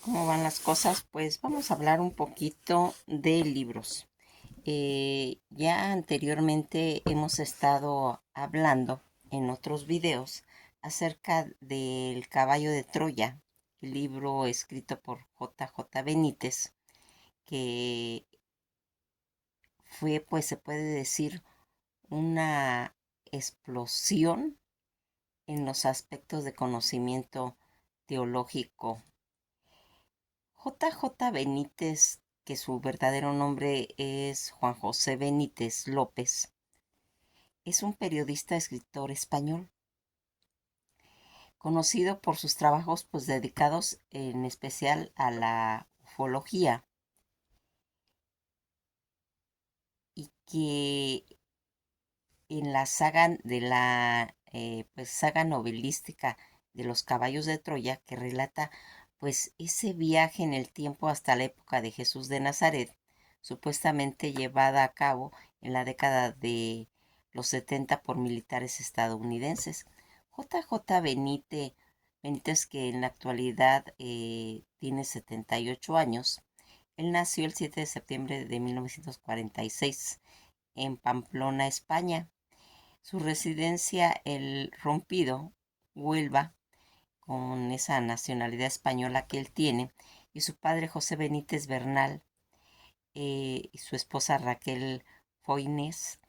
¿Cómo van las cosas? Pues vamos a hablar un poquito de libros. Ya anteriormente hemos estado hablando en otros videos acerca del Caballo de Troya, el libro escrito por J. J. Benítez, que fue, pues se puede decir, una explosión en los aspectos de conocimiento teológico. J. J. Benítez, que su verdadero nombre es Juan José Benítez López, es un periodista escritor español, conocido por sus trabajos pues dedicados en especial a la ufología, y que en la saga de la pues saga novelística de los Caballos de Troya, que relata pues ese viaje en el tiempo hasta la época de Jesús de Nazaret, supuestamente llevada a cabo en la década de los 70 por militares estadounidenses. J. J. Benítez, que en la actualidad tiene 78 años, él nació el 7 de septiembre de 1946 en Pamplona, España. Su residencia, El Rompido, Huelva, con esa nacionalidad española que él tiene, y su padre José Benítez Bernal, y su esposa Raquel Foines,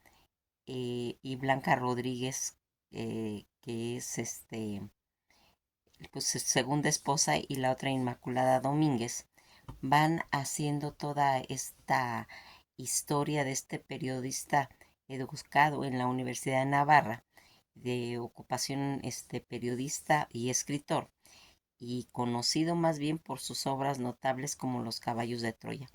y Blanca Rodríguez, que es pues, su segunda esposa, y la otra Inmaculada Domínguez, van haciendo toda esta historia de este periodista educado en la Universidad de Navarra, de ocupación periodista y escritor, y conocido más bien por sus obras notables como Los Caballos de Troya.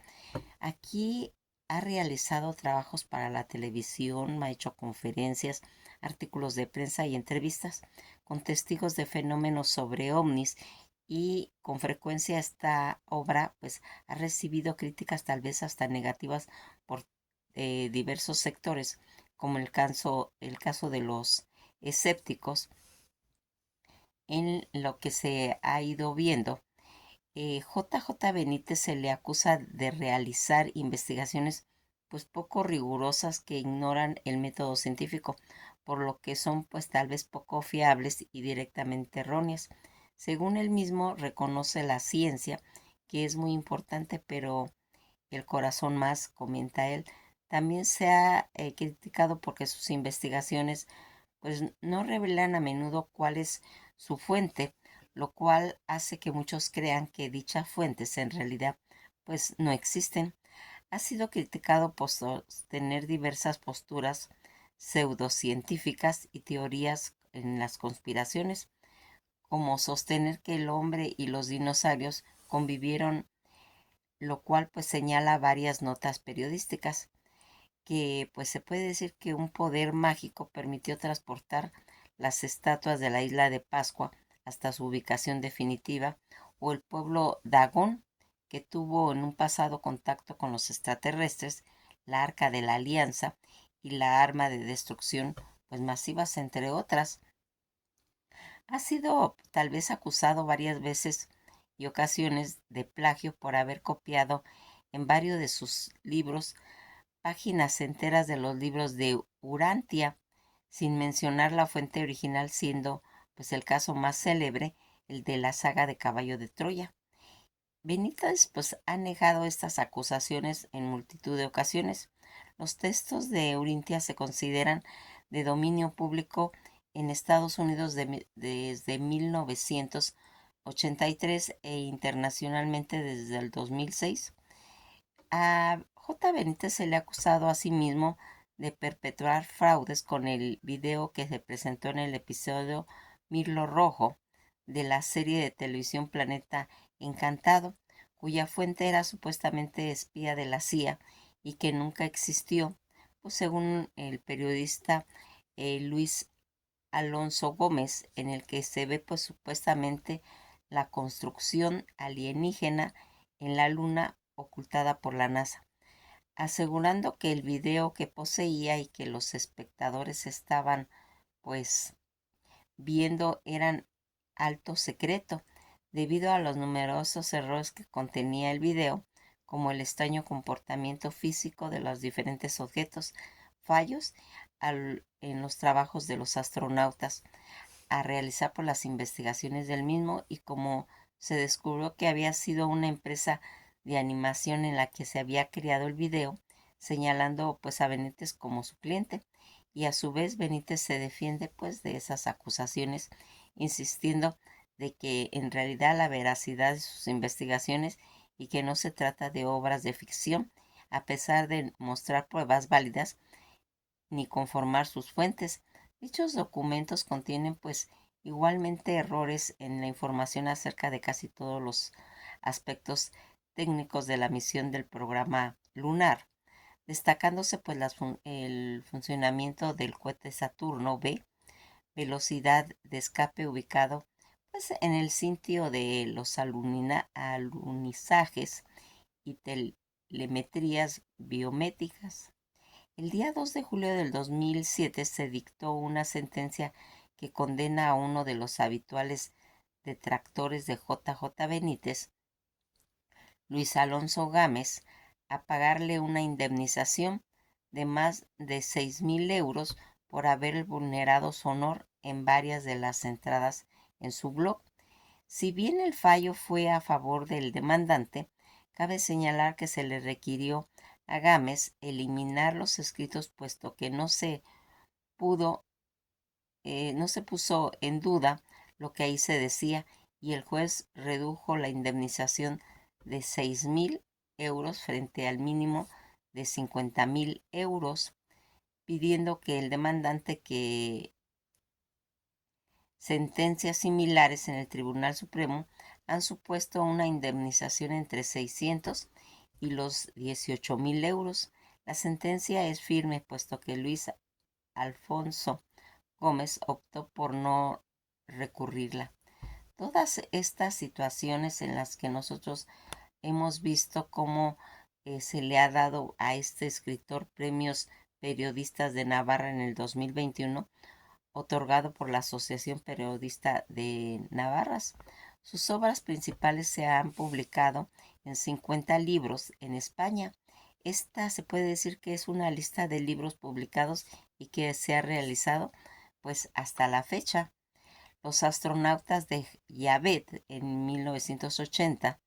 Aquí ha realizado trabajos para la televisión, ha hecho conferencias, artículos de prensa y entrevistas con testigos de fenómenos sobre ovnis, y con frecuencia esta obra pues ha recibido críticas tal vez hasta negativas por diversos sectores, como el caso de los escépticos. En lo que se ha ido viendo, J. J. Benítez se le acusa de realizar investigaciones pues poco rigurosas, que ignoran el método científico, por lo que son pues tal vez poco fiables y directamente erróneas. Según él mismo reconoce la ciencia, que es muy importante, pero el corazón más, comenta él. También se ha criticado porque sus investigaciones pues no revelan a menudo cuál es su fuente, lo cual hace que muchos crean que dichas fuentes en realidad pues no existen. Ha sido criticado por sostener diversas posturas pseudocientíficas y teorías en las conspiraciones, como sostener que el hombre y los dinosaurios convivieron, lo cual pues señala varias notas periodísticas, que pues se puede decir que un poder mágico permitió transportar las estatuas de la isla de Pascua hasta su ubicación definitiva, o el pueblo Dagón, que tuvo en un pasado contacto con los extraterrestres, la Arca de la Alianza y la arma de destrucción pues masivas, entre otras. Ha sido tal vez acusado varias veces y ocasiones de plagio por haber copiado en varios de sus libros páginas enteras de los libros de Urantia, sin mencionar la fuente original, siendo pues el caso más célebre el de la saga de Caballo de Troya. Benítez pues ha negado estas acusaciones en multitud de ocasiones. Los textos de Urantia se consideran de dominio público en Estados Unidos desde 1983, e internacionalmente desde el 2006. A J. Benítez se le ha acusado a sí mismo de perpetrar fraudes con el video que se presentó en el episodio Mirlo Rojo de la serie de televisión Planeta Encantado, cuya fuente era supuestamente espía de la CIA y que nunca existió, pues según el periodista Luis Alonso Gómez, en el que se ve pues supuestamente la construcción alienígena en la Luna ocultada por la NASA, asegurando que el video que poseía y que los espectadores estaban pues viendo eran alto secreto. debido a los numerosos errores que contenía el video, como el extraño comportamiento físico de los diferentes objetos, fallos en los trabajos de los astronautas a realizar por las investigaciones del mismo, y como se descubrió que había sido una empresa de animación en la que se había creado el video, señalando pues a Benítez como su cliente, y a su vez Benítez se defiende pues de esas acusaciones, insistiendo de que en realidad la veracidad de sus investigaciones y que no se trata de obras de ficción, a pesar de mostrar pruebas válidas ni conformar sus fuentes. Dichos documentos contienen pues igualmente errores en la información acerca de casi todos los aspectos técnicos de la misión del programa lunar, destacándose pues el funcionamiento del cohete Saturno B, velocidad de escape ubicado pues en el sitio de los alunizajes y telemetrías biométricas. El día 2 de julio del 2007 se dictó una sentencia que condena a uno de los habituales detractores de JJ Benítez, Luis Alonso Gámez, a pagarle una indemnización de más de 6.000 euros por haber vulnerado su honor en varias de las entradas en su blog. Si bien el fallo fue a favor del demandante, cabe señalar que se le requirió a Gámez eliminar los escritos, puesto que pudo, no se puso en duda lo que ahí se decía, y el juez redujo la indemnización de 6.000 euros frente al mínimo de 50.000 euros, pidiendo que el demandante que sentencias similares en el Tribunal Supremo han supuesto una indemnización entre 600 y los 18.000 euros. La sentencia es firme, puesto que Luis Alfonso Gómez optó por no recurrirla. Todas estas situaciones en las que nosotros hemos visto cómo se le ha dado a este escritor premios periodistas de Navarra en el 2021, otorgado por la Asociación Periodista de Navarras. Sus obras principales se han publicado en 50 libros en España. Esta se puede decir que es una lista de libros publicados y que se ha realizado pues hasta la fecha. Los astronautas de Yavet en 1980,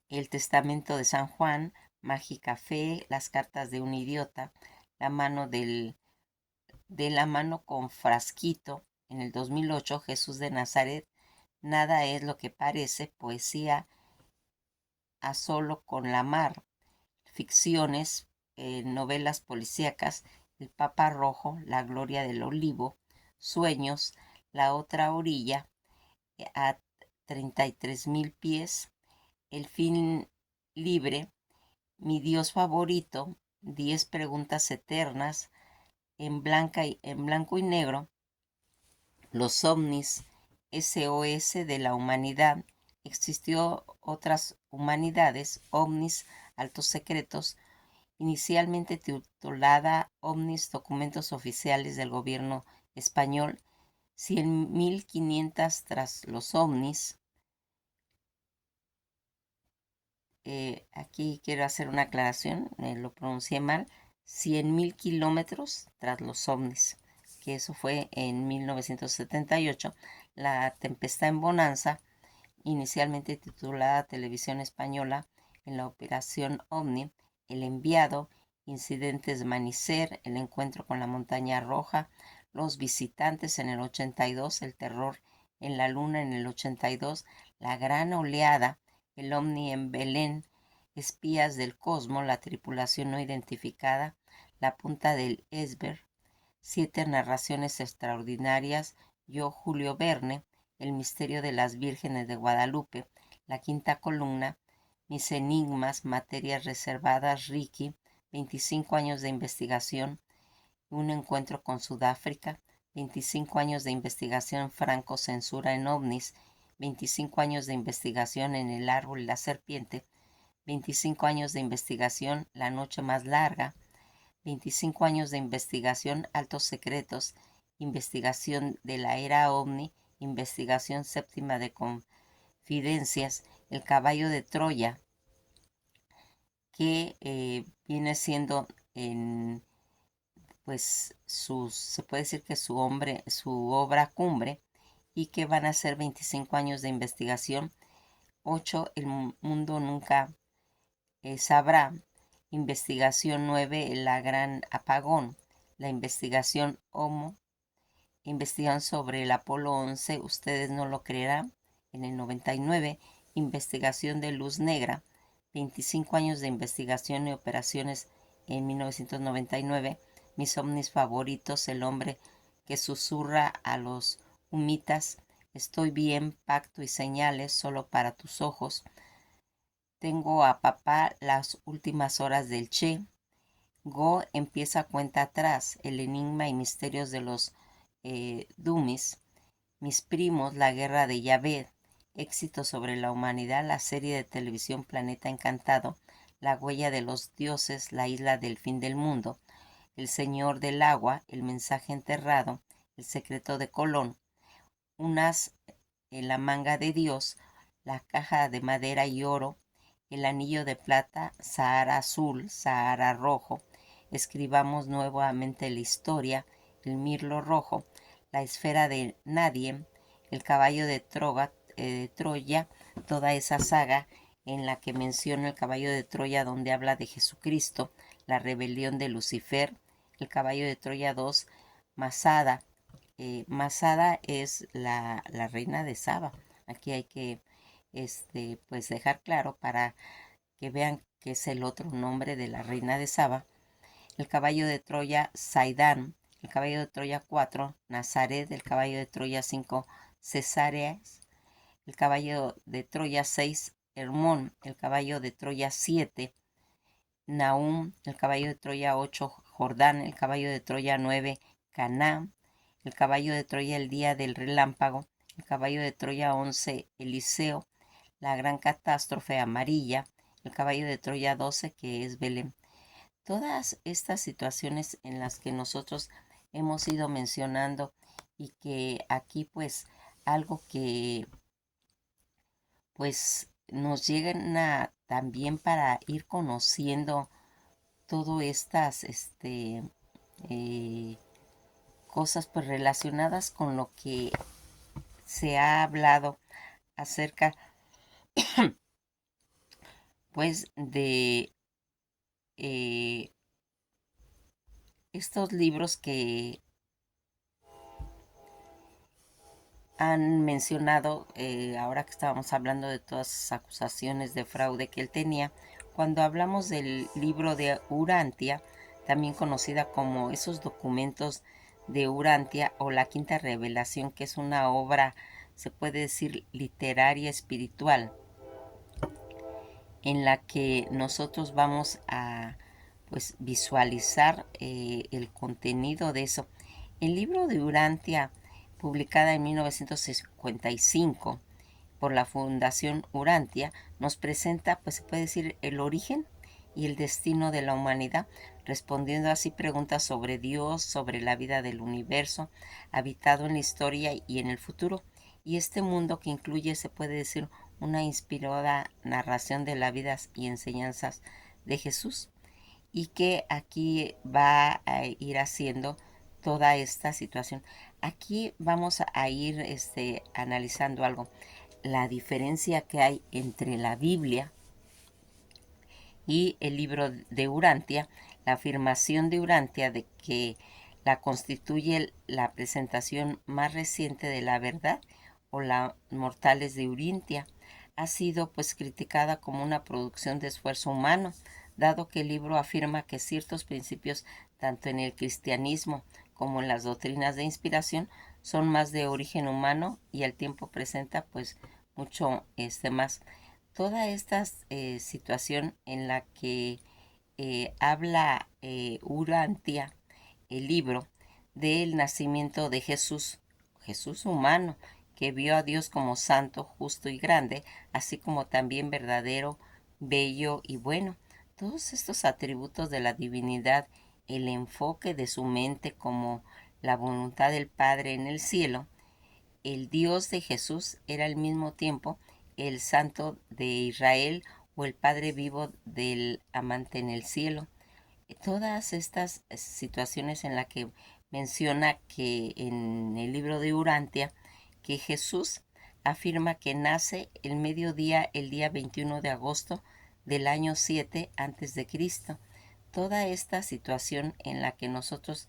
El testamento de San Juan, Mágica Fe, Las cartas de un idiota, La mano de la mano con frasquito, en el 2008, Jesús de Nazaret, Nada es lo que parece, poesía a solo con la mar, ficciones, novelas policíacas, El Papa Rojo, La Gloria del Olivo, Sueños, La otra orilla, a 33.000 pies, El fin libre, Mi Dios favorito, 10 preguntas eternas, en blanco y negro, Los ovnis, SOS de la humanidad, Existió otras humanidades, ovnis, altos secretos, inicialmente titulada Ovnis, documentos oficiales del gobierno español, 100.500 tras los ovnis. Aquí quiero hacer una aclaración, lo pronuncié mal, 100.000 kilómetros tras los ovnis, que eso fue en 1978. La tempestad en Bonanza, inicialmente titulada Televisión Española, en la Operación OVNI, El enviado, Incidentes Manicer, El encuentro con la montaña roja, Los visitantes en el 82, El terror en la luna en el 82, La gran oleada, El ovni en Belén, Espías del Cosmo, La tripulación no identificada, La punta del iceberg, 7 narraciones extraordinarias, Yo Julio Verne, El misterio de las vírgenes de Guadalupe, La quinta columna, Mis enigmas, materias reservadas, Ricky, 25 años de investigación, Un encuentro con Sudáfrica, 25 años de investigación, Franco censura en ovnis, 25 años de investigación en El árbol y la serpiente, 25 años de investigación, La noche más larga, 25 años de investigación, Altos secretos, investigación de la era OVNI investigación séptima de confidencias, el caballo de Troya, que viene siendo en, pues, se puede decir que su obra cumbre, y que van a ser 25 años de investigación. 8, el mundo nunca sabrá. Investigación 9, la gran apagón. La investigación Homo. Investigan sobre el Apolo 11, ustedes no lo creerán, en el 99. Investigación de luz negra. 25 años de investigación y operaciones en 1999. Mis ovnis favoritos, el hombre que susurra a los humitas. Estoy bien, pacto y señales solo para tus ojos. Tengo a papá, las últimas horas del Che. Go empieza cuenta atrás, el enigma y misterios de los Dummies. Mis primos, la guerra de Yaved. Éxito sobre la humanidad, la serie de televisión Planeta Encantado. La huella de los dioses, la isla del fin del mundo. El señor del agua, el mensaje enterrado. El secreto de Colón. Unas en la manga de Dios, la caja de madera y oro, el anillo de plata, Sahara azul, Sahara rojo. Escribamos nuevamente la historia, el mirlo rojo, la esfera de nadie, el caballo de Troya, toda esa saga en la que menciona el caballo de Troya donde habla de Jesucristo, la rebelión de Lucifer, el caballo de Troya 2, Masada. Masada es la reina de Saba. Aquí hay que pues dejar claro para que vean que es el otro nombre de la reina de Saba. El caballo de Troya, Saidán. El caballo de Troya 4, Nazaret. El caballo de Troya 5, Cesáreas. El caballo de Troya 6, Hermón. El caballo de Troya 7, Nahum. El caballo de Troya 8, Jordán. El caballo de Troya 9, Caná. El caballo de Troya, el día del relámpago. El caballo de Troya 11, Eliseo. La gran catástrofe amarilla. El caballo de Troya 12, que es Belén. Todas estas situaciones en las que nosotros hemos ido mencionando, y que aquí pues algo que pues nos llegan a, también para ir conociendo todas estas eh, cosas pues relacionadas con lo que se ha hablado acerca pues de estos libros que han mencionado, ahora que estábamos hablando de todas esas acusaciones de fraude que él tenía. Cuando hablamos del libro de Urantia, también conocida como esos documentos de Urantia o la Quinta Revelación, que es una obra, se puede decir, literaria espiritual, en la que nosotros vamos a pues visualizar el contenido de eso. El libro de Urantia, publicada en 1955 por la Fundación Urantia, nos presenta, pues se puede decir, el origen y el destino de la humanidad, respondiendo así preguntas sobre Dios, sobre la vida del universo, habitado en la historia y en el futuro, y este mundo que incluye, se puede decir, una inspirada narración de la vida y enseñanzas de Jesús, y que aquí va a ir haciendo toda esta situación. Aquí vamos a ir analizando algo, la diferencia que hay entre la Biblia y el libro de Urantia, la afirmación de Urantia de que la constituye la presentación más reciente de la verdad, o la Mortales de Urantia, ha sido pues criticada como una producción de esfuerzo humano, dado que el libro afirma que ciertos principios, tanto en el cristianismo como en las doctrinas de inspiración, son más de origen humano, y al tiempo presenta pues mucho más. Toda esta situación en la que habla Urantia, el libro, del nacimiento de Jesús, Jesús humano, que vio a Dios como santo, justo y grande, así como también verdadero, bello y bueno. Todos estos atributos de la divinidad, el enfoque de su mente como la voluntad del Padre en el cielo, el Dios de Jesús era al mismo tiempo el Santo de Israel o el Padre vivo del amante en el cielo. Todas estas situaciones en las que menciona que en el libro de Urantia, que Jesús afirma que nace el mediodía el día 21 de agosto del año 7 antes de Cristo. Toda esta situación en la que nosotros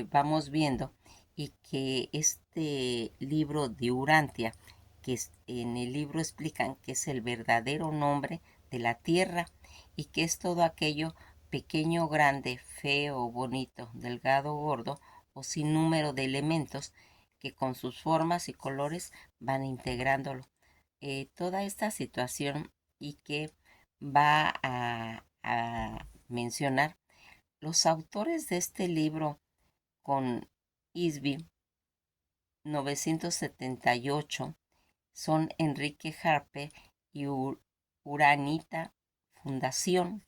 vamos viendo y que este libro de Urantia, que en el libro explican que es el verdadero nombre de la tierra y que es todo aquello pequeño, grande, feo, bonito, delgado, gordo o sin número de elementos que con sus formas y colores van integrándolo. Toda esta situación y que va a mencionar los autores de este libro con ISBI 978 son Enrique Harpe y Uranita Fundación,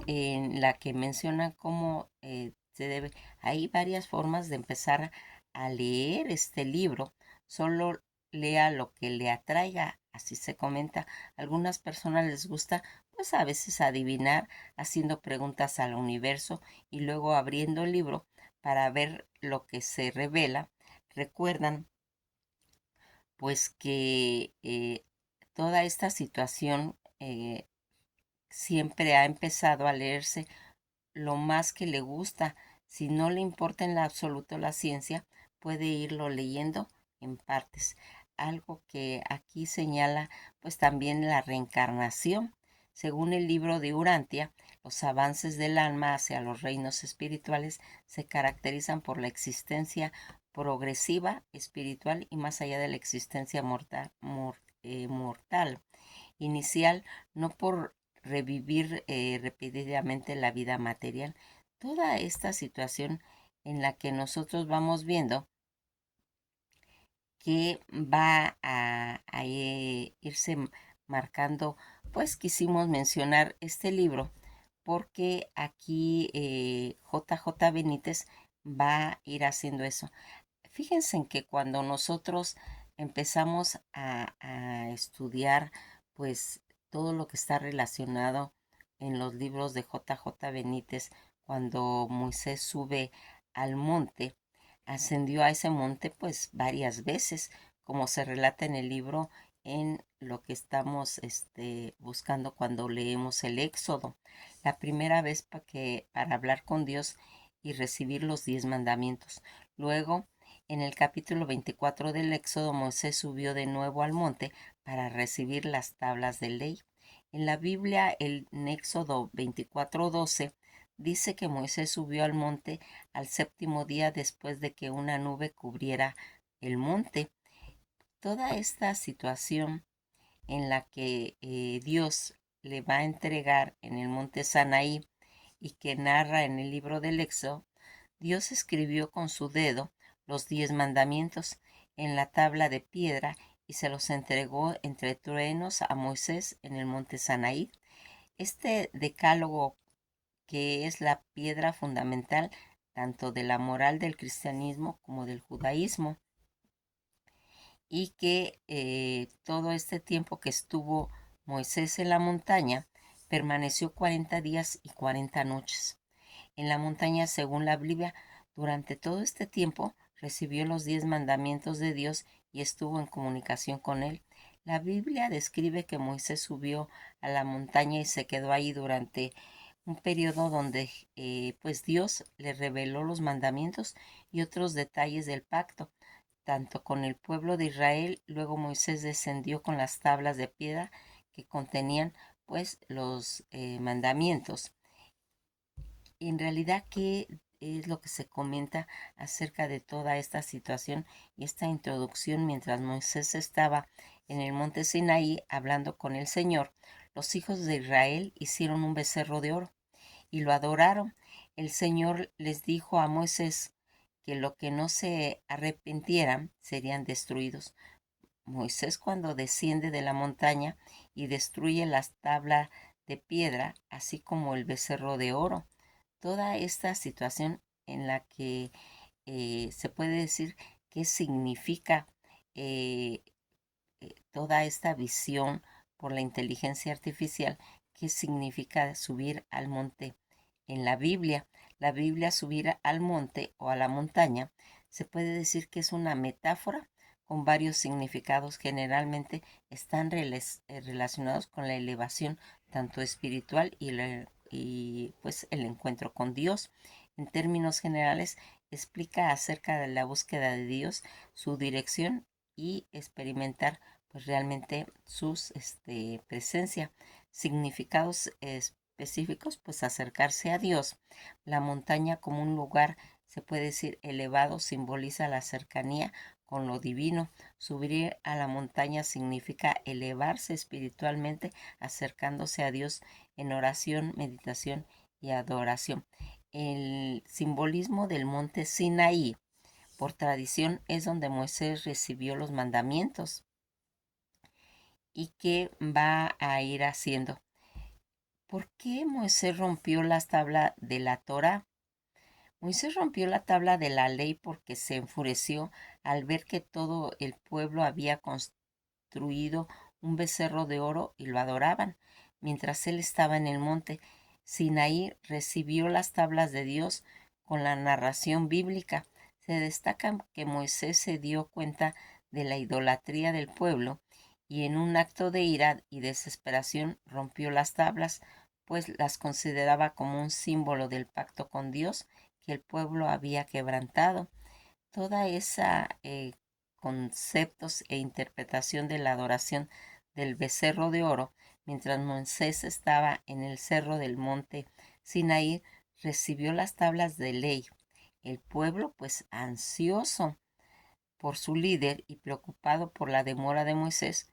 en la que mencionan cómo se debe. Hay varias formas de empezar a leer este libro. Solo lea lo que le atraiga, así se comenta. A algunas personas les gusta, pues a veces adivinar, haciendo preguntas al universo y luego abriendo el libro para ver lo que se revela. Recuerdan, pues que toda esta situación siempre ha empezado a leerse lo más que le gusta. Si no le importa en lo absoluto la ciencia, puede irlo leyendo en partes. Algo que aquí señala pues también la reencarnación. Según el libro de Urantia, los avances del alma hacia los reinos espirituales se caracterizan por la existencia progresiva, espiritual y más allá de la existencia mortal inicial, no por revivir repetidamente la vida material. Toda esta situación en la que nosotros vamos viendo que va a irse marcando, pues quisimos mencionar este libro porque aquí JJ Benítez va a ir haciendo eso. Fíjense en que cuando nosotros empezamos a estudiar, pues todo lo que está relacionado en los libros de JJ Benítez, cuando Moisés sube al monte, ascendió a ese monte pues varias veces, como se relata en el libro en lo que estamos buscando cuando leemos el Éxodo. La primera vez para hablar con Dios y recibir los 10 mandamientos. Luego, en el capítulo 24 del Éxodo, Moisés subió de nuevo al monte para recibir las tablas de ley. En la Biblia, en Éxodo 24:12, dice que Moisés subió al monte al séptimo día después de que una nube cubriera el monte. Toda esta situación en la que Dios le va a entregar en el monte Sanaí y que narra en el libro del Éxodo, Dios escribió con su dedo los 10 mandamientos en la tabla de piedra y se los entregó entre truenos a Moisés en el monte Sanaí. Este decálogo, que es la piedra fundamental tanto de la moral del cristianismo como del judaísmo, y que todo este tiempo que estuvo Moisés en la montaña, permaneció 40 días y 40 noches. En la montaña, según la Biblia, durante todo este tiempo recibió los 10 mandamientos de Dios y estuvo en comunicación con él. La Biblia describe que Moisés subió a la montaña y se quedó ahí durante un periodo donde pues Dios le reveló los mandamientos y otros detalles del pacto, tanto con el pueblo de Israel. Luego Moisés descendió con las tablas de piedra que contenían pues los mandamientos. En realidad, ¿qué es lo que se comenta acerca de toda esta situación y esta introducción? Mientras Moisés estaba en el monte Sinaí hablando con el Señor, los hijos de Israel hicieron un becerro de oro y lo adoraron. El Señor les dijo a Moisés que lo que no se arrepintieran serían destruidos. Moisés, cuando desciende de la montaña y destruye las tablas de piedra, así como el becerro de oro, toda esta situación en la que se puede decir qué significa eh, toda esta visión por la inteligencia artificial que significa subir al monte en la Biblia. La Biblia, subir al monte o a la montaña, se puede decir que es una metáfora con varios significados. Generalmente están relacionados con la elevación tanto espiritual y pues el encuentro con Dios. En términos generales, explica acerca de la búsqueda de Dios, su dirección y experimentar pues realmente sus presencia. Significados específicos, pues acercarse a Dios. La montaña como un lugar, se puede decir, elevado, simboliza la cercanía con lo divino. Subir a la montaña significa elevarse espiritualmente, acercándose a Dios en oración, meditación y adoración. El simbolismo del monte Sinaí, por tradición, es donde Moisés recibió los mandamientos y que va a ir haciendo. ¿Por qué Moisés rompió las tablas de la Torá? Moisés rompió la tabla de la ley porque se enfureció al ver que todo el pueblo había construido un becerro de oro y lo adoraban. Mientras él estaba en el monte Sinaí, recibió las tablas de Dios con la narración bíblica. Se destaca que Moisés se dio cuenta de la idolatría del pueblo y en un acto de ira y desesperación rompió las tablas, pues las consideraba como un símbolo del pacto con Dios que el pueblo había quebrantado. Toda esa conceptos e interpretación de la adoración del becerro de oro, mientras Moisés estaba en el cerro del monte Sinaí, recibió las tablas de ley. El pueblo, pues ansioso por su líder y preocupado por la demora de Moisés,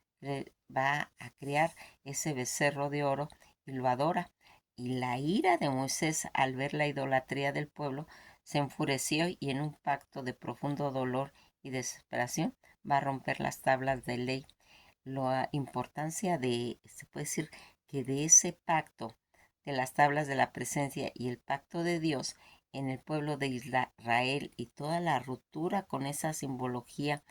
va a crear ese becerro de oro y lo adora. Y la ira de Moisés al ver la idolatría del pueblo se enfureció y en un pacto de profundo dolor y desesperación va a romper las tablas de ley. La importancia se puede decir que de ese pacto, de las tablas de la presencia y el pacto de Dios en el pueblo de Israel y toda la ruptura con esa simbología,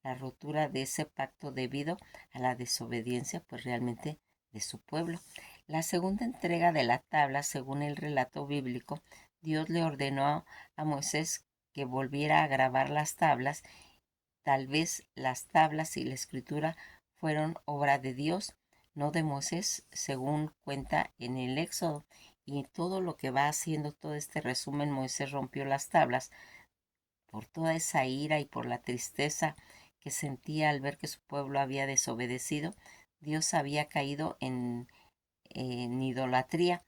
la ruptura de ese pacto debido a la desobediencia, pues realmente de su pueblo. La segunda entrega de la tabla, según el relato bíblico, Dios le ordenó a Moisés que volviera a grabar las tablas. Tal vez las tablas y la escritura fueron obra de Dios, no de Moisés, según cuenta en el Éxodo. Y todo lo que va haciendo todo este resumen, Moisés rompió las tablas por toda esa ira y por la tristeza que sentía al ver que su pueblo había desobedecido. Dios había caído en idolatría.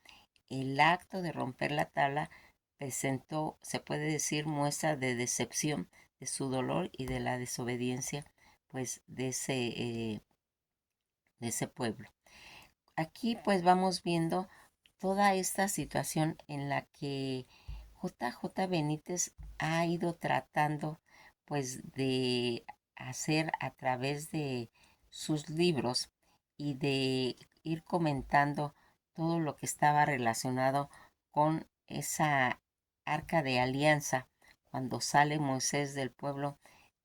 El acto de romper la tabla presentó, se puede decir, muestra de decepción de su dolor y de la desobediencia, pues, de ese pueblo. Aquí, pues, vamos viendo toda esta situación en la que JJ Benítez ha ido tratando, pues, de hacer a través de sus libros y de ir comentando todo lo que estaba relacionado con esa arca de alianza cuando sale Moisés del pueblo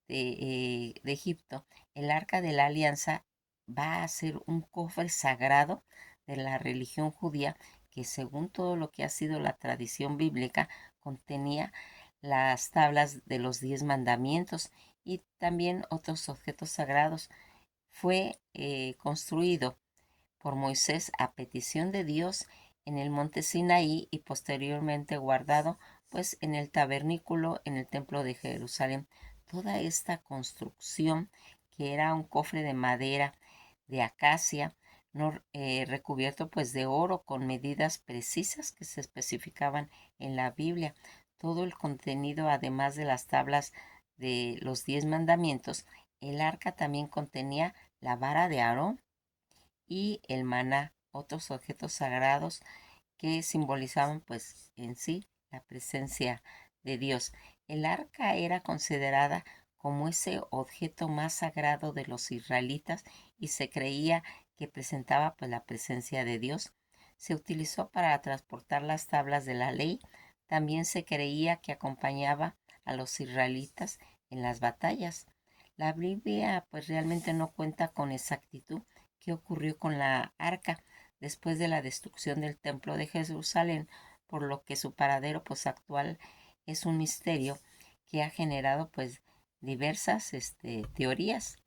de Egipto. El arca de la alianza va a ser un cofre sagrado de la religión judía que, según todo lo que ha sido la tradición bíblica, contenía las tablas de los 10 mandamientos y también otros objetos sagrados. Fue construido por Moisés a petición de Dios en el monte Sinaí y posteriormente guardado pues en el tabernáculo en el templo de Jerusalén. Toda esta construcción, que era un cofre de madera de acacia, no, recubierto pues de oro con medidas precisas que se especificaban en la Biblia. Todo el contenido, además de las tablas de los 10 mandamientos, el arca también contenía la vara de Aarón y el maná, otros objetos sagrados que simbolizaban pues en sí la presencia de Dios. El arca era considerada como ese objeto más sagrado de los israelitas y se creía que presentaba pues la presencia de Dios. Se utilizó para transportar las tablas de la ley. También se creía que acompañaba a los israelitas en las batallas. La Biblia pues realmente no cuenta con exactitud qué ocurrió con la arca después de la destrucción del templo de Jerusalén, por lo que su paradero pues actual es un misterio que ha generado pues diversas teorías.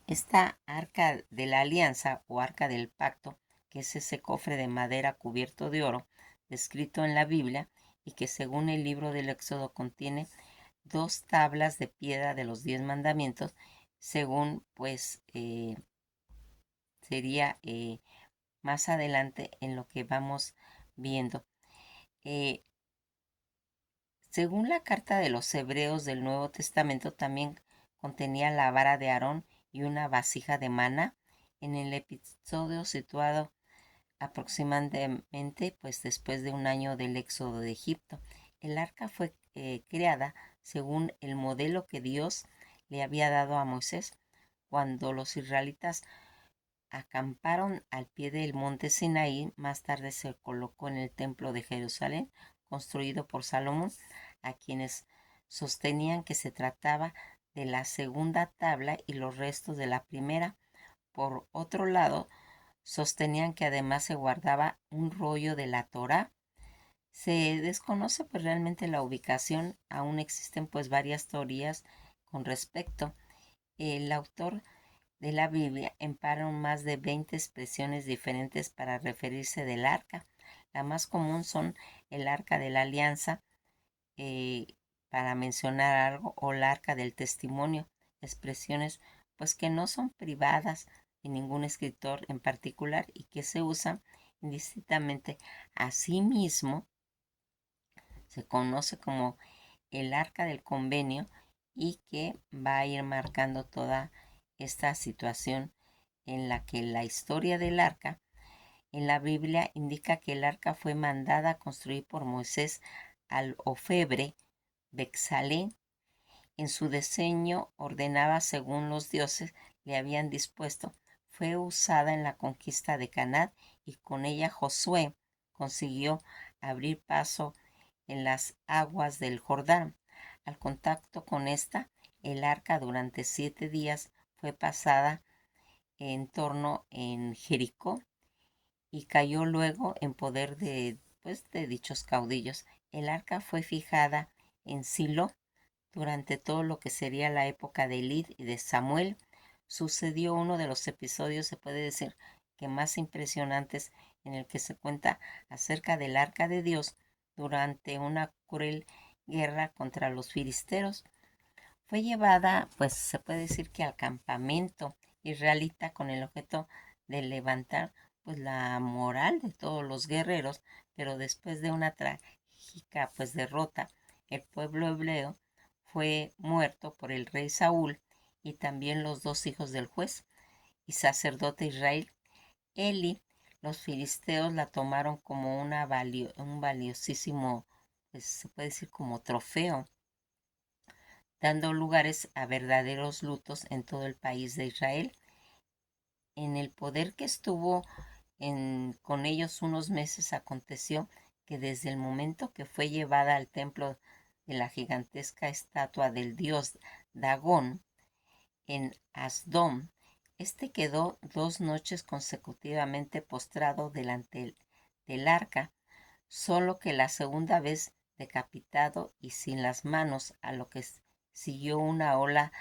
Esta arca de la alianza o arca del pacto, que es ese cofre de madera cubierto de oro, descrito en la Biblia y que según el libro del Éxodo contiene dos tablas de piedra de los 10 mandamientos, según pues sería más adelante en lo que vamos viendo. Eh, Según la carta de los Hebreos del Nuevo Testamento, también contenía la vara de Aarón y una vasija de maná. En el episodio situado aproximadamente pues después de un año del éxodo de Egipto, el arca fue creada según el modelo que Dios le había dado a Moisés cuando los israelitas acamparon al pie del monte Sinaí. Más tarde se colocó en el templo de Jerusalén, construido por Salomón, a quienes sostenían que se trataba de la segunda tabla y los restos de la primera. Por otro lado, sostenían que además se guardaba un rollo de la Torá. Se desconoce pues realmente la ubicación, aún existen pues varias teorías con respecto. El autor de la Biblia emplearon más de 20 expresiones diferentes para referirse del arca. La más común son el arca de la alianza, eh, para mencionar algo, o el arca del testimonio, expresiones pues que no son privadas de ningún escritor en particular y que se usan indistintamente. Asimismo, se conoce como el arca del convenio y que va a ir marcando toda esta situación en la que la historia del arca en la Biblia indica que el arca fue mandada a construir por Moisés al orfebre Bexalel. En su diseño ordenaba según los dioses le habían dispuesto. Fue usada en la conquista de Canaán y con ella Josué consiguió abrir paso en las aguas del Jordán. Al contacto con esta, el arca durante 7 días fue pasada en torno en Jericó y cayó luego en poder de dichos caudillos. El arca fue fijada en Silo durante todo lo que sería la época de Elid y de Samuel. Sucedió uno de los episodios, se puede decir, que más impresionantes, en el que se cuenta acerca del arca de Dios durante una cruel guerra contra los filisteos. Fue llevada, pues se puede decir que al campamento israelita con el objeto de levantar pues la moral de todos los guerreros, pero después de una trágica pues derrota, el pueblo hebreo fue muerto por el rey Saúl y también los dos hijos del juez y sacerdote Israel, Eli. Los filisteos la tomaron como un valiosísimo, pues se puede decir como trofeo, dando lugares a verdaderos lutos en todo el país de Israel. En el poder que estuvo con ellos unos meses, aconteció que desde el momento que fue llevada al templo de la gigantesca estatua del dios Dagón en Asdom, este quedó 2 noches consecutivamente postrado delante del arca, solo que la segunda vez decapitado y sin las manos, a lo que siguió una ola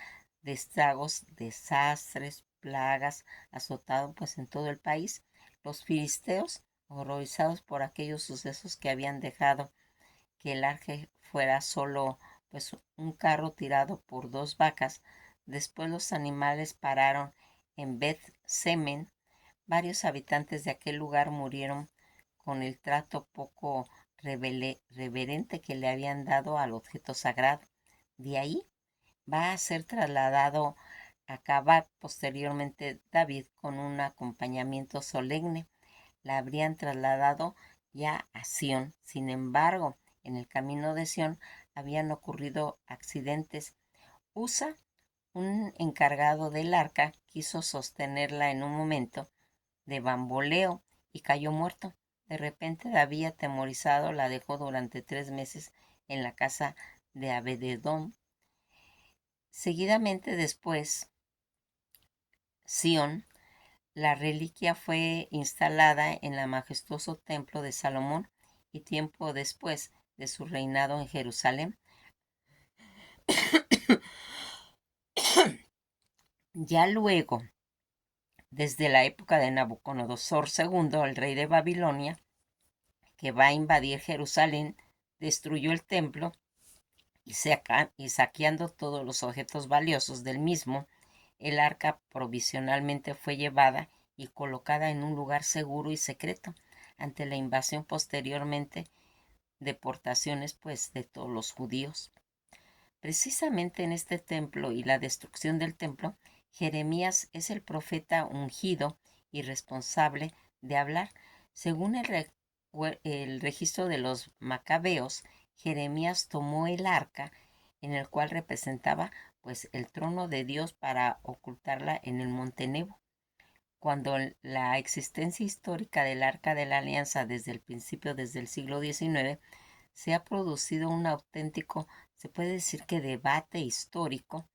de estragos, desastres, plagas, azotado pues en todo el país. Los filisteos, horrorizados por aquellos sucesos que habían dejado que el arca fuera solo pues un carro tirado por dos vacas. Después los animales pararon en Beth Semen. Varios habitantes de aquel lugar murieron con el trato poco reverente que le habían dado al objeto sagrado. De ahí va a ser trasladado a Cabat posteriormente David con un acompañamiento solemne. La habrían trasladado ya a Sión. Sin embargo, en el camino de Sión habían ocurrido accidentes. Usa, un encargado del arca, quiso sostenerla en un momento de bamboleo y cayó muerto. De repente David, atemorizado, la dejó durante 3 meses en la casa de Abededón. Seguidamente después, Sión, la reliquia fue instalada en el majestuoso templo de Salomón y tiempo después de su reinado en Jerusalén. Ya luego, desde la época de Nabucodonosor II, el rey de Babilonia, que va a invadir Jerusalén, destruyó el templo y saqueando todos los objetos valiosos del mismo, el arca provisionalmente fue llevada y colocada en un lugar seguro y secreto ante la invasión posteriormente deportaciones pues de todos los judíos. Precisamente en este templo y la destrucción del templo, Jeremías es el profeta ungido y responsable de hablar. Según el registro de los macabeos, Jeremías tomó el arca en el cual representaba pues el trono de Dios para ocultarla en el monte Nebo. Cuando la existencia histórica del Arca de la Alianza desde el principio, desde el siglo XIX, se ha producido un auténtico, se puede decir que debate histórico,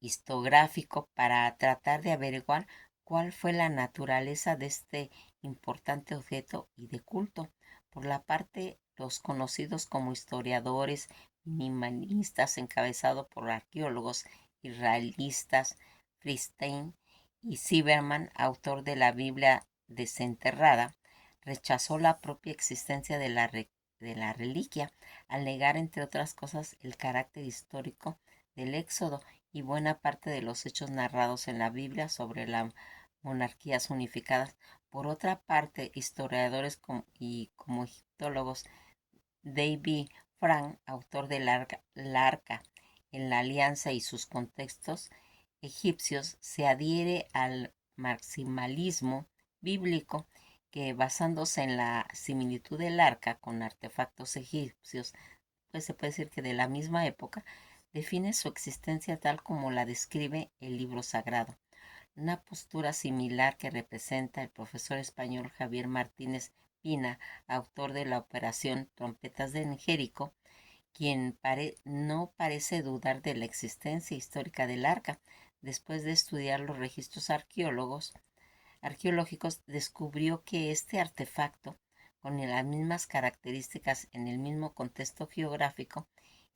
historiográfico, para tratar de averiguar cuál fue la naturaleza de este importante objeto y de culto. Por la parte, los conocidos como historiadores minimalistas, encabezados por arqueólogos israelitas, Fristein y Zimmerman, autor de la Biblia desenterrada, rechazó la propia existencia de la reliquia, al negar, entre otras cosas, el carácter histórico del Éxodo y buena parte de los hechos narrados en la Biblia sobre las monarquías unificadas. Por otra parte, historiadores como egiptólogos, David Frank, autor de la Arca en la Alianza y sus contextos egipcios, se adhiere al maximalismo bíblico que, basándose en la similitud del arca con artefactos egipcios, pues se puede decir que de la misma época, define su existencia tal como la describe el libro sagrado. Una postura similar que representa el profesor español Javier Martínez Pina, autor de la operación Trompetas de Jericó, quien no parece dudar de la existencia histórica del arca. Después de estudiar los registros arqueológicos, descubrió que este artefacto, con las mismas características en el mismo contexto geográfico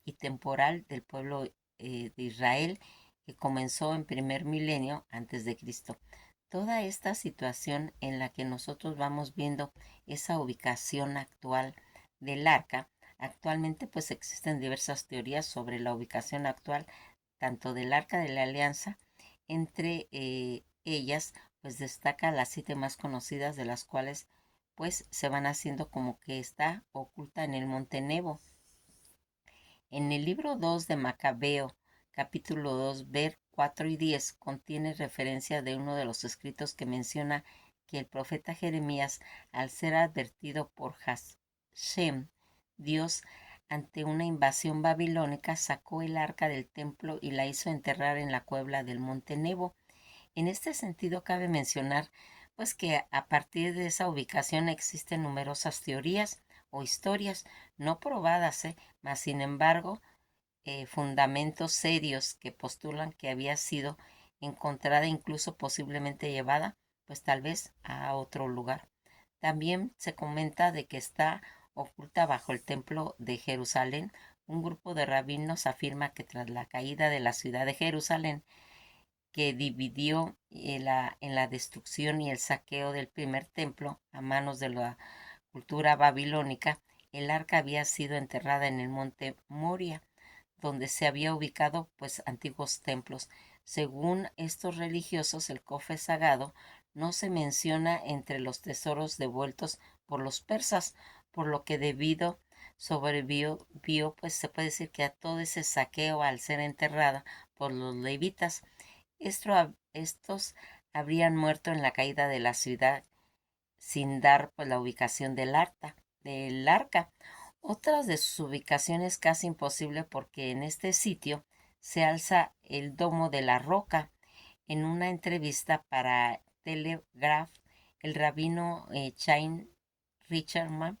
y temporal del pueblo de Israel, que comenzó en primer milenio antes de Cristo. Toda esta situación en la que nosotros vamos viendo esa ubicación actual del arca, actualmente pues existen diversas teorías sobre la ubicación actual tanto del Arca de la Alianza. Entre ellas pues destaca las 7 más conocidas, de las cuales pues se van haciendo como que está oculta en el monte Nebo. En el libro 2 de Macabeo, capítulo 2, ver 4 y 10, contiene referencia de uno de los escritos que menciona que el profeta Jeremías, al ser advertido por Hashem, Dios, ante una invasión babilónica, sacó el arca del templo y la hizo enterrar en la cueva del monte Nebo. En este sentido, cabe mencionar pues que a partir de esa ubicación existen numerosas teorías o historias no probadas, mas sin embargo fundamentos serios que postulan que había sido encontrada, incluso posiblemente llevada pues tal vez a otro lugar. También se comenta de que está oculta bajo el templo de Jerusalén. Un grupo de rabinos afirma que tras la caída de la ciudad de Jerusalén, que dividió en la destrucción y el saqueo del primer templo a manos de la cultura babilónica, el arca había sido enterrada en el monte Moria, donde se había ubicado pues antiguos templos. Según estos religiosos, el cofre sagrado no se menciona entre los tesoros devueltos por los persas, por lo que debido sobrevivió, pues se puede decir que a todo ese saqueo al ser enterrada por los levitas. Estos habrían muerto en la caída de la ciudad sin dar pues la ubicación del arca. Otras de sus ubicaciones casi imposible porque en este sitio se alza el Domo de la Roca. En una entrevista para Telegraph, el rabino Chaim Richardman,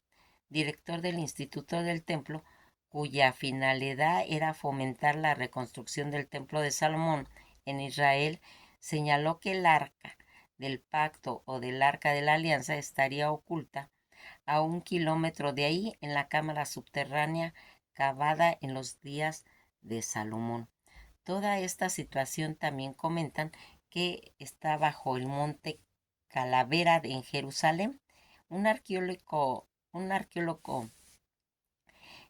director del Instituto del Templo, cuya finalidad era fomentar la reconstrucción del Templo de Salomón en Israel, señaló que el arca del pacto o del arca de la alianza estaría oculta a 1 kilómetro de ahí en la cámara subterránea cavada en los días de Salomón. Toda esta situación también comentan que está bajo el monte Calavera en Jerusalén. Un arqueólogo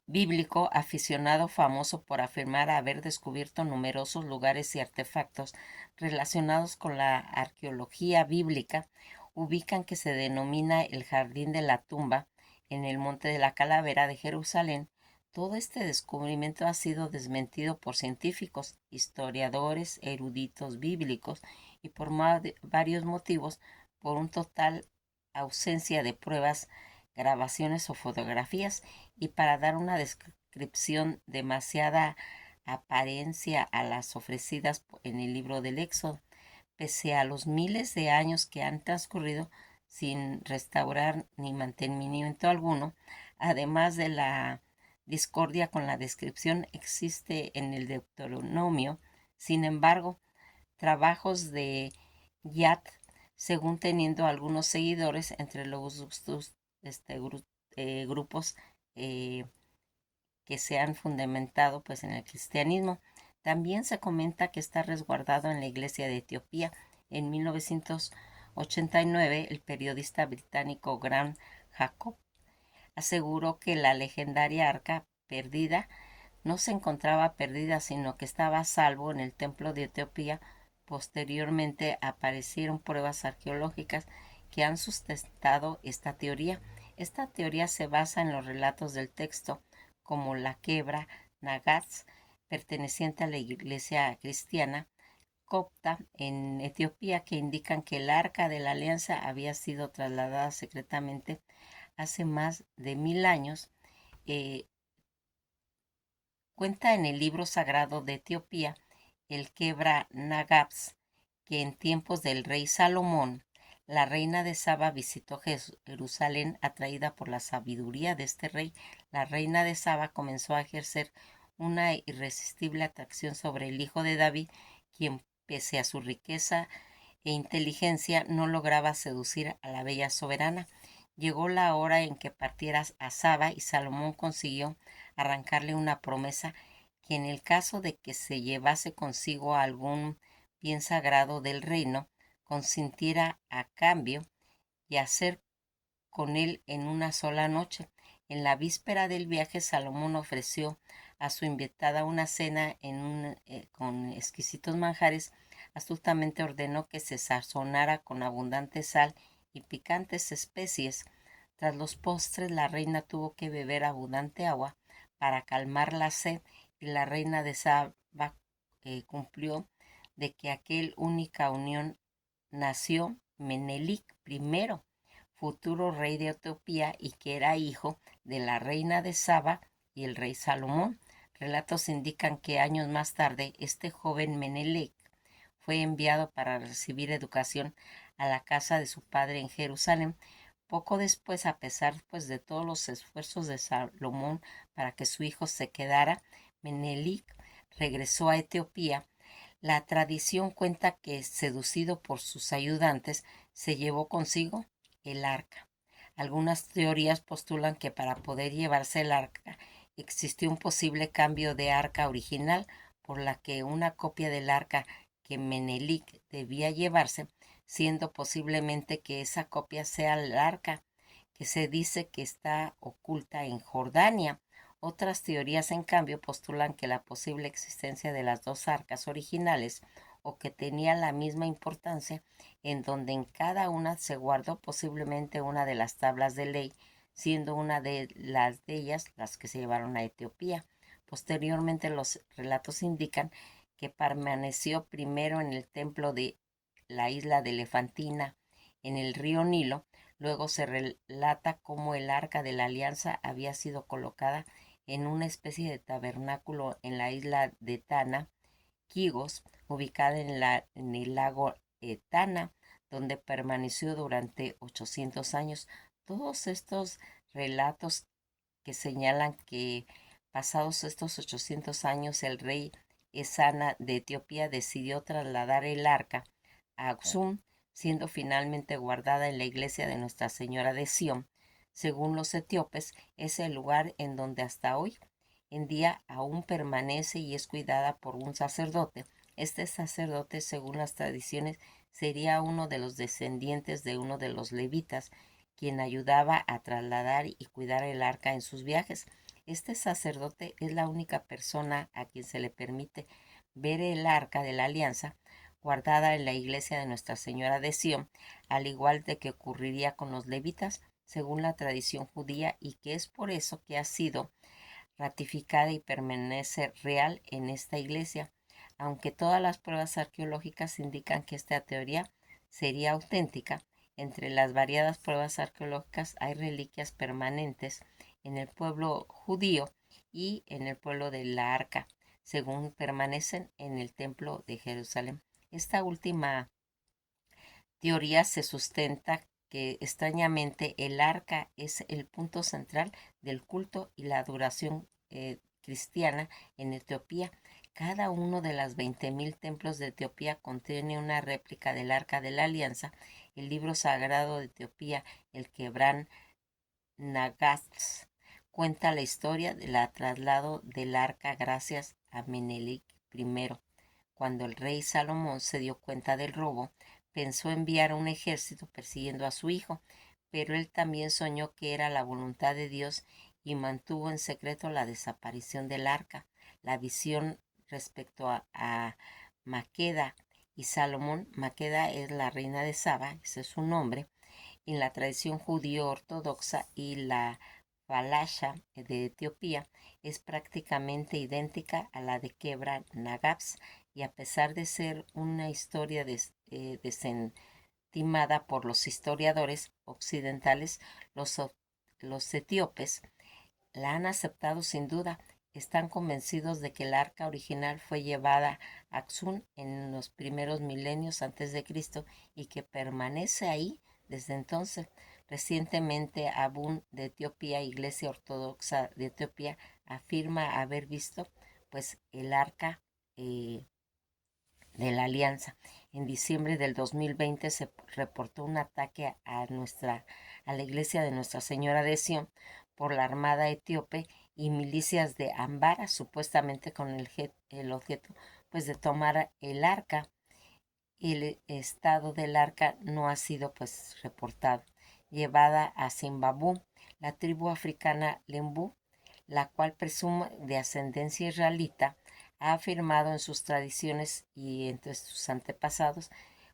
bíblico aficionado famoso por afirmar haber descubierto numerosos lugares y artefactos relacionados con la arqueología bíblica, ubican que se denomina el Jardín de la Tumba en el Monte de la Calavera de Jerusalén. Todo este descubrimiento ha sido desmentido por científicos, historiadores, eruditos bíblicos y por varios motivos, por un total ausencia de pruebas, grabaciones o fotografías, y para dar una descripción demasiada apariencia a las ofrecidas en el libro del Éxodo, pese a los miles de años que han transcurrido sin restaurar ni mantenimiento alguno, además de la discordia con la descripción existe en el Deuteronomio. Sin embargo, trabajos de Yat, según teniendo algunos seguidores entre los grupos eh, que se han fundamentado pues en el cristianismo. También se comenta que está resguardado en la iglesia de Etiopía. En 1989, el periodista británico Graham Jacob aseguró que la legendaria arca perdida no se encontraba perdida, sino que estaba a salvo en el templo de Etiopía. Posteriormente aparecieron pruebas arqueológicas que han sustentado esta teoría. Esta teoría se basa en los relatos del texto, como la quebra Nagatz, perteneciente a la iglesia cristiana copta en Etiopía, que indican que el arca de la alianza había sido trasladada secretamente hace más de 1000 años. eh, Cuenta en el libro sagrado de Etiopía, el Quebra Nagabs, que en tiempos del rey Salomón, la reina de Saba visitó Jerusalén atraída por la sabiduría de este rey. La reina de Saba comenzó a ejercer una irresistible atracción sobre el hijo de David, quien, pese a su riqueza e inteligencia, no lograba seducir a la bella soberana. Llegó la hora en que partieras a Saba y Salomón consiguió arrancarle una promesa que en el caso de que se llevase consigo algún bien sagrado del reino, consintiera a cambio y hacer con él en una sola noche. En la víspera del viaje, Salomón ofreció a su invitada una cena con exquisitos manjares. Astutamente ordenó que se sazonara con abundante sal y picantes especies. Tras los postres, la reina tuvo que beber abundante agua para calmar la sed, y la reina de Saba cumplió de que aquel única unión nació Menelik I, futuro rey de Etiopía y que era hijo de la reina de Saba y el rey Salomón. Relatos indican que años más tarde este joven Menelik fue enviado para recibir educación a la casa de su padre en Jerusalén. Poco después, a pesar pues de todos los esfuerzos de Salomón para que su hijo se quedara, Menelik regresó a Etiopía. La tradición cuenta que, seducido por sus ayudantes, se llevó consigo el arca. Algunas teorías postulan que para poder llevarse el arca existió un posible cambio de arca original, por la que una copia del arca que Menelik debía llevarse, siendo posiblemente que esa copia sea el arca que se dice que está oculta en Jordania. Otras teorías, en cambio, postulan que la posible existencia de las dos arcas originales, o que tenían la misma importancia, en donde en cada una se guardó posiblemente una de las tablas de ley, siendo una de ellas las que se llevaron a Etiopía. Posteriormente, los relatos indican que permaneció primero en el templo de la isla de Elefantina, en el río Nilo. Luego se relata cómo el arca de la alianza había sido colocada en una especie de tabernáculo en la isla de Tana, Quigos, ubicada en el lago Tana, donde permaneció durante 800 años. Todos estos relatos que señalan que Pasados estos 800 años, el rey Esana de Etiopía decidió trasladar el arca a Axum, siendo finalmente guardada en la iglesia de Nuestra Señora de Sión. Según los etíopes, es el lugar en donde hasta hoy en día aún permanece y es cuidada por un sacerdote. Este sacerdote, según las tradiciones, sería uno de los descendientes de uno de los levitas, quien ayudaba a trasladar y cuidar el arca en sus viajes. Este sacerdote es la única persona a quien se le permite ver el arca de la alianza guardada en la iglesia de Nuestra Señora de Sión, al igual de que ocurriría con los levitas, según la tradición judía, y que es por eso que ha sido ratificada y permanece real en esta iglesia, aunque todas las pruebas arqueológicas indican que esta teoría sería auténtica. Entre las variadas pruebas arqueológicas hay reliquias permanentes en el pueblo judío y en el pueblo de la Arca, según permanecen en el templo de Jerusalén. Esta última teoría se sustenta que extrañamente el arca es el punto central del culto y la adoración cristiana en Etiopía. Cada uno de los 20.000 templos de Etiopía contiene una réplica del Arca de la Alianza. El libro sagrado de Etiopía, el Quebran Nagast, cuenta la historia del traslado del arca gracias a Menelik I. Cuando el rey Salomón se dio cuenta del robo, pensó enviar un ejército persiguiendo a su hijo, pero él también soñó que era la voluntad de Dios y mantuvo en secreto la desaparición del arca. La visión respecto a Maqueda y Salomón, Maqueda es la reina de Saba, ese es su nombre, en la tradición judío ortodoxa, y la Falasha de Etiopía es prácticamente idéntica a la de Kebra Nagabs, y a pesar de ser una historia desestimada por los historiadores occidentales, los, los etíopes la han aceptado sin duda. Están convencidos de que el arca original fue llevada a Axum en los primeros milenios antes de Cristo y que permanece ahí desde entonces. Recientemente, Abun de Etiopía, Iglesia Ortodoxa de Etiopía, afirma haber visto pues el arca de la Alianza. En diciembre del 2020 se reportó un ataque a la iglesia de Nuestra Señora de Sion por la Armada etíope y milicias de Ambara, supuestamente con el objeto pues de tomar el arca. El estado del arca no ha sido pues reportado. Llevada a Zimbabue, la tribu africana Lembu, la cual presume de ascendencia israelita, ha afirmado en sus tradiciones y entre sus antepasados,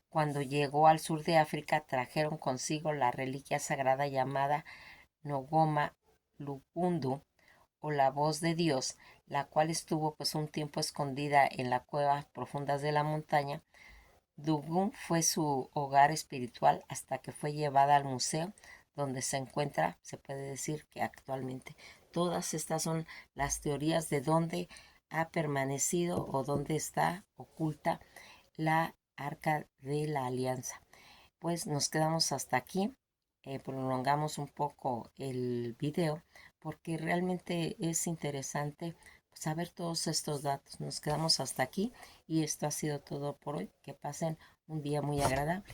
cuando llegó al sur de África trajeron consigo la reliquia sagrada llamada Nogoma Lugundu, o la voz de Dios, la cual estuvo pues un tiempo escondida en las cuevas profundas de la montaña. Dugun fue su hogar espiritual hasta que fue llevada al museo donde se encuentra, se puede decir que actualmente. Todas estas son las teorías de dónde ha permanecido o dónde está oculta la Arca de la Alianza. Pues nos quedamos hasta aquí. Prolongamos un poco el video porque realmente es interesante saber todos estos datos. Nos quedamos hasta aquí y esto ha sido todo por hoy. Que pasen un día muy agradable.